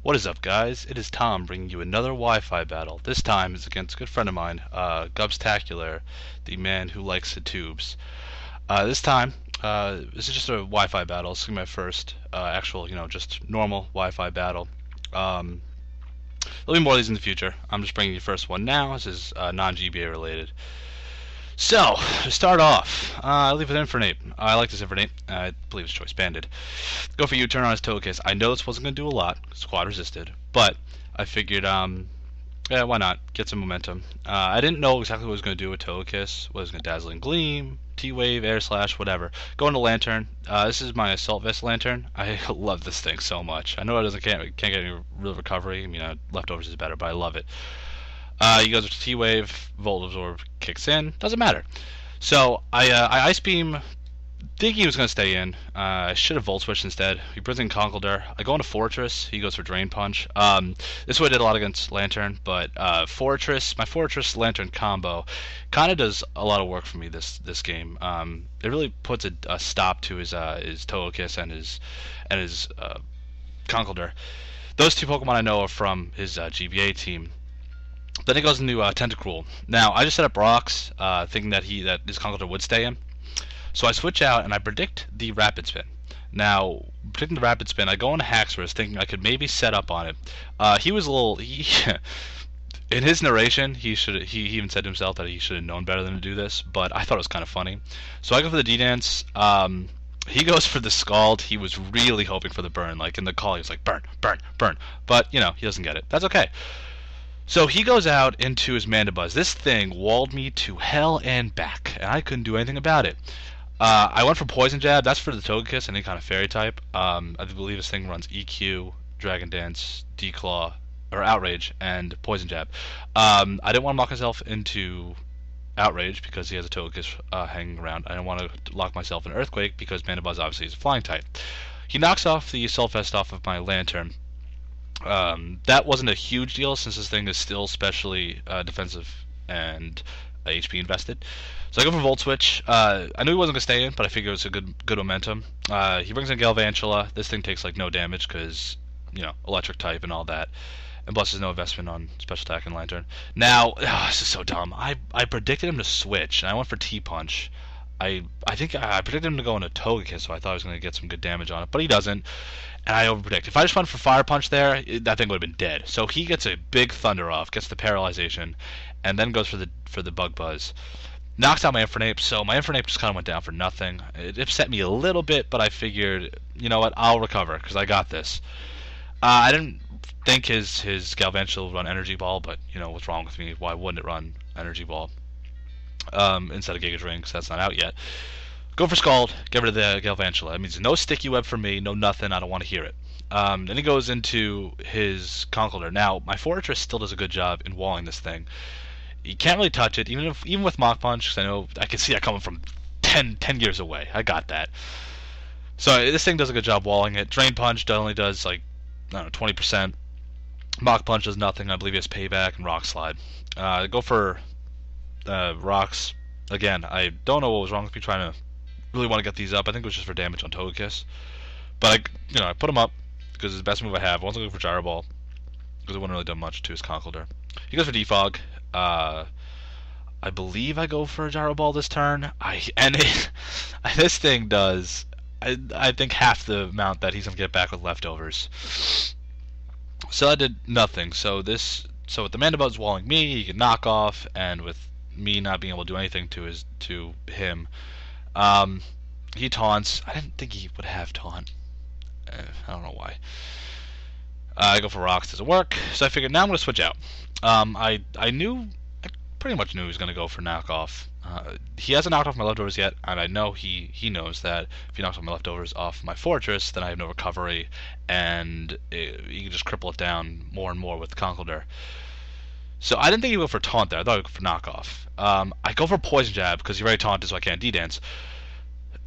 What is up, guys? It is Tom bringing you another Wi-Fi battle. This time is against a good friend of mine, Gubstacular, the man who likes the tubes. This time, this is just a Wi-Fi battle. This is my first actual, just normal Wi-Fi battle. There'll be more of these in the future. I'm just bringing you the first one now. This is non-GBA related. So, to start off, I leave it in for Nate. I like this in for Nate. I believe it's choice banded. Go for U-turn on his Togekiss. I know this wasn't going to do a lot, squad resisted, but I figured, yeah, why not? Get some momentum. I didn't know exactly what I was going to do with Togekiss. What was going to Dazzling Gleam, T-Wave, Air Slash, whatever. Go into Lantern. This is my Assault Vest Lantern. I love this thing so much. I know it can't get any real recovery. I mean, Leftovers is better, but I love it. He goes to T-Wave, Volt Absorb kicks in, doesn't matter. So I Ice Beam, thinking he was going to stay in. I should have Volt Switched instead. He brings in Conkeldurr. I go into Fortress, he goes for Drain Punch. This way I did a lot against Lantern, but my Fortress Lantern combo kind of does a lot of work for me this game. It really puts a stop to his Togekiss and his Conkeldurr. Those two Pokemon I know are from his GBA team. Then he goes into Tentacruel. Now, I just set up rocks, thinking that his Conkeldurr would stay in. So I switch out and I predict the Rapid Spin. Now, predicting the Rapid Spin, I go into Haxorus thinking I could maybe set up on it. He was a little... in his narration, he even said to himself that he should have known better than to do this, but I thought it was kind of funny. So I go for the D-Dance. He goes for the Scald. He was really hoping for the burn. Like in the call, he was like, burn, burn, burn. But, he doesn't get it. That's okay. So he goes out into his Mandibuzz. This thing walled me to hell and back, and I couldn't do anything about it. I went for Poison Jab. That's for the Togekiss, any kind of Fairy type. I believe this thing runs EQ, Dragon Dance, Declaw, or Outrage, and Poison Jab. I didn't want to lock myself into Outrage because he has a Togekiss hanging around. I didn't want to lock myself in Earthquake because Mandibuzz obviously is a Flying type. He knocks off the Assault Vest off of my Lantern. That wasn't a huge deal since this thing is still specially defensive and HP invested. So I go for Volt Switch. I knew he wasn't going to stay in, but I figured it was a good momentum. He brings in Galvantula. This thing takes like no damage because, electric type and all that. And plus there's no investment on Special Attack and Lantern. Now, this is so dumb. I predicted him to switch, and I went for T-Punch. I think I predicted him to go into Togekiss, so I thought I was going to get some good damage on it, but he doesn't. And I overpredict. If I just went for Fire Punch there, that thing would have been dead. So he gets a big Thunder off, gets the Paralyzation, and then goes for the Bug Buzz. Knocks out my Infernape, so my Infernape just kind of went down for nothing. It upset me a little bit, but I figured, you know what, I'll recover, because I got this. I didn't think his Galvantula would run Energy Ball, but, what's wrong with me? Why wouldn't it run Energy Ball? Instead of Giga Drain, because that's not out yet. Go for Scald, get rid of the Galvantula. That means no Sticky Web for me, no nothing, I don't want to hear it. Then he goes into his Conkeldurr. Now, my Fortress still does a good job in walling this thing. You can't really touch it, even with Mach Punch, because I know I can see that coming from 10 years away. I got that. So this thing does a good job walling it. Drain Punch only does, like, I don't know, 20%. Mach Punch does nothing. I believe he has Payback and Rock Slide. Go for Rocks. Again, I don't know what was wrong with me trying to really want to get these up. I think it was just for damage on Togekiss. But I put him up because it's the best move I have. I wasn't going for Gyro Ball because it wouldn't really done much to his Conkeldurr. He goes for Defog. I believe I go for a Gyro Ball this turn. This thing does I think half the amount that he's going to get back with Leftovers. So I did nothing. So with the Mandibuzz walling me, he can knock off, and with me not being able to do anything to him, he taunts. I didn't think he would have taunt. I don't know why. I go for Rocks, doesn't work. So I figured now I'm going to switch out. I pretty much knew he was going to go for knockoff. He hasn't knocked off my Leftovers yet, and I know he knows that if he knocks off my Leftovers off my Fortress, then I have no recovery, and he can just cripple it down more and more with Conkeldurr. So I didn't think he'd go for Taunt there. I thought he'd go for Knockoff. I go for Poison Jab because he already taunted, so I can't D-Dance.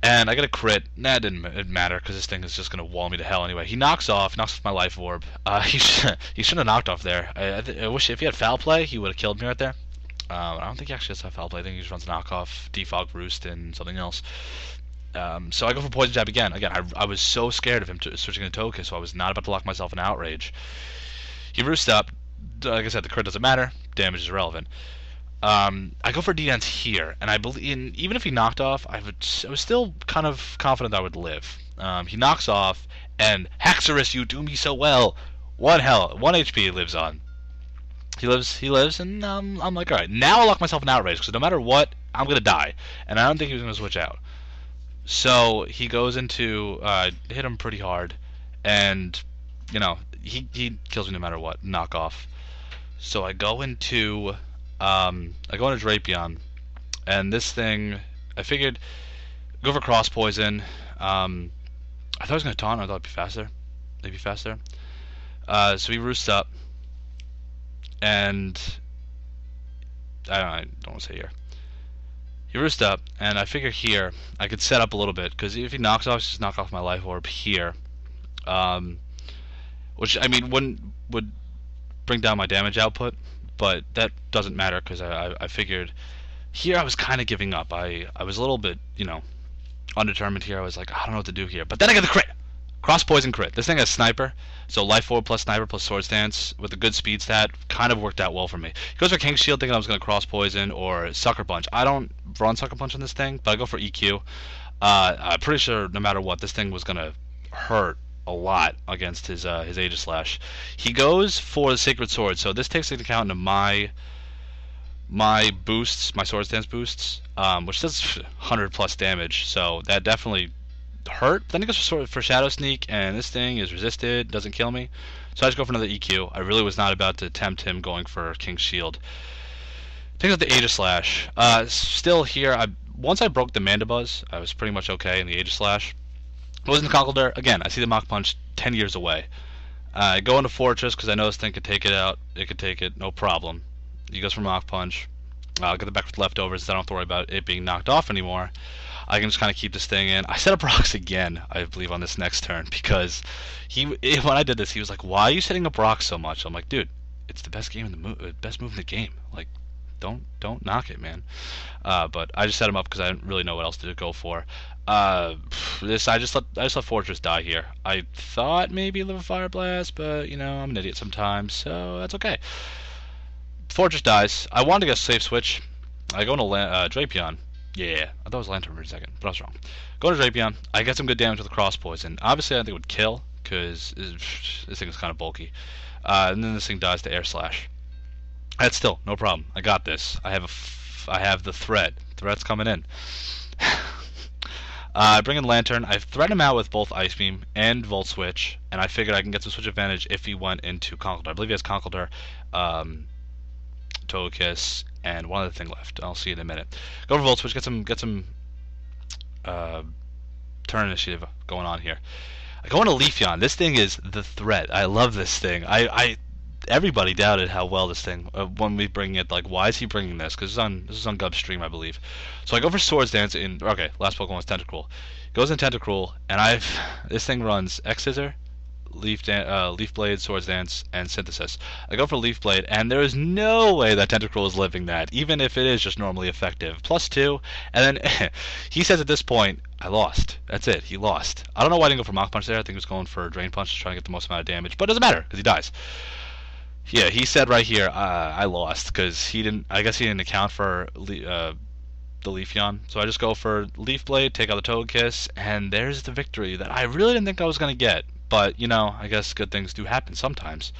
And I get a crit. Nah, it didn't matter because this thing is just going to wall me to hell anyway. He knocks off my Life Orb. He shouldn't have knocked off there. I wish if he had Foul Play, he would have killed me right there. I don't think he actually has Foul Play. I think he just runs Knockoff, Defog, Roost, and something else. So I go for Poison Jab again. I was so scared of him switching to Togekiss, so I was not about to lock myself in outrage. He roosts up. Like I said, the crit doesn't matter. Damage is irrelevant. I go for D-Dance here, and I believe even if he knocked off, I was still kind of confident I would live. He knocks off, and Haxorus, you do me so well. One HP he lives on. He lives, and I'm like, alright, now I'll lock myself in outrage, because no matter what, I'm gonna die. And I don't think he was gonna switch out. So he goes into, hit him pretty hard, and, you know, he kills me no matter what, knock off. So I go into Drapion, and this thing, I figured, go for Cross Poison. I thought I was going to taunt, I thought it'd be faster. Maybe faster. So he roosts up, and I don't want to say here. He roosts up, and I figure here I could set up a little bit, because if he knocks off, just knock off my Life Orb here. Which, I mean, would bring down my damage output, but that doesn't matter, because I figured here I was kind of giving up. I was a little bit, you know, undetermined here. I was like, I don't know what to do here. But then I get the crit! Cross Poison crit. This thing has Sniper, so Life Orb plus Sniper plus Sword Stance with a good speed stat kind of worked out well for me. He goes for King Shield thinking I was going to Cross Poison or Sucker Punch. I don't run Sucker Punch on this thing, but I go for EQ. I'm pretty sure no matter what, this thing was going to hurt a lot against his Aegis Slash. He goes for the Sacred Sword, so this takes into account into my boosts, my Sword Stance boosts, which does 100 plus damage, so that definitely hurt. Then he goes for Shadow Sneak, and this thing is resisted, doesn't kill me. So I just go for another EQ. I really was not about to tempt him going for King's Shield. Takes out the Aegis Slash. Still here, once I broke the Mandibuzz, I was pretty much okay in the Aegis Slash. Goes into Conkeldurr. Again, I see the Mach Punch 10 years away. I go into Fortress because I know this thing could take it out. It could take it, no problem. He goes for Mach Punch. I'll get the back with leftovers, so I don't have to worry about it being knocked off anymore. I can just kind of keep this thing in. I set up rocks again, I believe, on this next turn, because when I did this, he was like, "Why are you setting up rocks so much?" I'm like, "Dude, it's the best best move in the game. Like, don't knock it, man." But I just set him up because I didn't really know what else to go for. I just let Fortress die here. I thought maybe live a Fire Blast, but you know I'm an idiot sometimes, so that's okay. Fortress dies. I wanted to get a safe switch. I go into Drapion. Yeah, I thought it was Lantern for a second, but I was wrong. Go to Drapion. I get some good damage with the Cross Poison. Obviously, I think it would kill, because this thing is kind of bulky. And then this thing dies to Air Slash. That's still no problem. I got this. I have the threat. Threat's coming in. I bring in Lantern. I threaten him out with both Ice Beam and Volt Switch, and I figured I can get some switch advantage if he went into Conkeldurr. I believe he has Conkeldurr, Togekiss, and one other thing left. I'll see in a minute. Go for Volt Switch. Get some turn initiative going on here. I go into Leafeon. This thing is the threat. I love this thing. Everybody doubted how well this thing when we bring it. Like, why is he bringing this? Because this is on Gub's stream, I believe. So I go for Swords Dance in. Okay, last Pokemon was Tentacruel. Goes in Tentacruel, and this thing runs X Scissor, Leaf Blade, Swords Dance, and Synthesis. I go for Leaf Blade, and there is no way that Tentacruel is living that, even if it is just normally effective. +2, and then he says at this point, I lost. That's it. He lost. I don't know why I didn't go for Mach Punch there. I think he was going for Drain Punch, trying to get the most amount of damage, but it doesn't matter because he dies. Yeah, he said right here, I lost because he didn't. I guess he didn't account for the Leafeon. So I just go for Leaf Blade, take out the Togekiss, and there's the victory that I really didn't think I was gonna get. But you know, I guess good things do happen sometimes.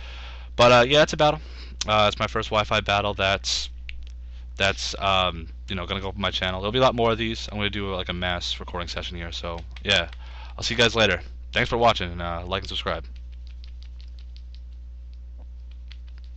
But yeah, it's a battle. It's my first Wi-Fi battle. That's you know, gonna go up on my channel. There'll be a lot more of these. I'm gonna do like a mass recording session here. So yeah, I'll see you guys later. Thanks for watching, and like and subscribe.